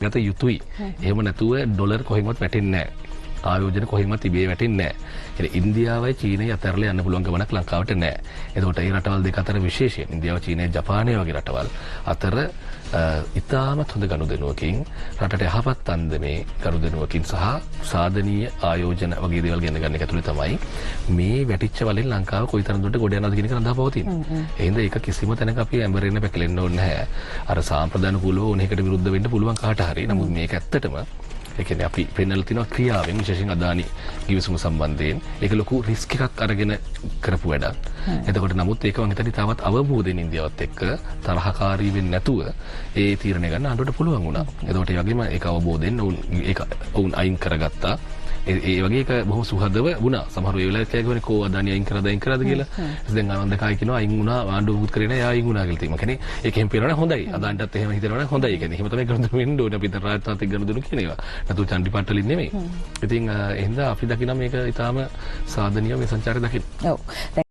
ගත යුතුයි. එහෙම නැතුව ඩොලර් කොහෙන්වත් වැටෙන්නේ නැහැ. ආයෝජන කොහෙන්වත් ඉබේ වැටෙන්නේ නැහැ. ඒ ඉන්දියාවයි චීනයයි අතරලා යන්න පුළුවන් ගමනක් ලංකාවට නැහැ. එතකොට මේ රටවල් දෙක අතර විශේෂයෙන් ඉන්දියාව චීනය ජපානය වගේ රටවල් අතර ඉතාමත් හොඳ ගනුදෙනුවකින් රටට යහපත් අන්දමේ ගනුදෙනුවකින් සහ සාධනීය ආයෝජන වගේ දේවල් ගෙන ගන්න එක ඇතුළේ තමයි මේ වැටිච්ච වලින් ලංකාව කොයිතරම් දුරට ගොඩ යනවද කියන එක රඳා පවතින්නේ. එහෙනම් ඒක කිසිම තැනක අපි ඇඹරෙන්න පැකිලෙන්න ඕනේ නැහැ. අර සාම්ප්‍රදාන කුලව ඕනෙකට විරුද්ධ වෙන්න පුළුවන් කාට හරි. නමුත් මේක ඇත්තටම ඒ කියන්නේ අපි පෙන්නලා තිනවා ක්‍රියාවෙන් විශේෂයෙන් අදානි කිවිසුම සම්බන්ධයෙන් ඒක ලොකු රිස්ක් එකක් අරගෙන කරපු වැඩක්. එතකොට නමුත් ඒක මම හිතන්නේ තාමත් අවබෝධයෙන් ඉන්දියාවත් එක්ක තරහකාරී වෙන්නේ නැතුව ඒ තීරණය ගන්න ආණ්ඩුවට පුළුවන් වුණා. එතකොට ඒ වගේම ඒක අවබෝධයෙන් ඔවුන් අයින් කරගත්තා. ඒ වගේ එක බොහොම සුහදව වුණා. සමහර වෙලාවට කියගොනේ කෝ අදානි අයින් කරාද කියලා. දැන් ආනන්දකයි කියනවා අයින් වුණා ආණ්ඩුව මුකුත් කරේ නැහැ අයින් වුණා කියලා. ඒ කියන්නේ ඒකෙන් පේනවනේ හොඳයි. අදාන්ටත් එහෙම හිතනවනේ හොඳයි. ඒ කියන්නේ එහෙම තමයි ගනුදෙනු වෙන්න ඕනේ. අපි දැන් රාජතාන්ත්‍රික ගනුදෙනු කියන ඒවා. නැතු චන්ඩිපට්ටලින් නෙමෙයි. ඉතින් එහෙනම් අපි දකිනවා මේක ඊටාම සාධනීය මේ සංචාරය දකින්න. ඔව්.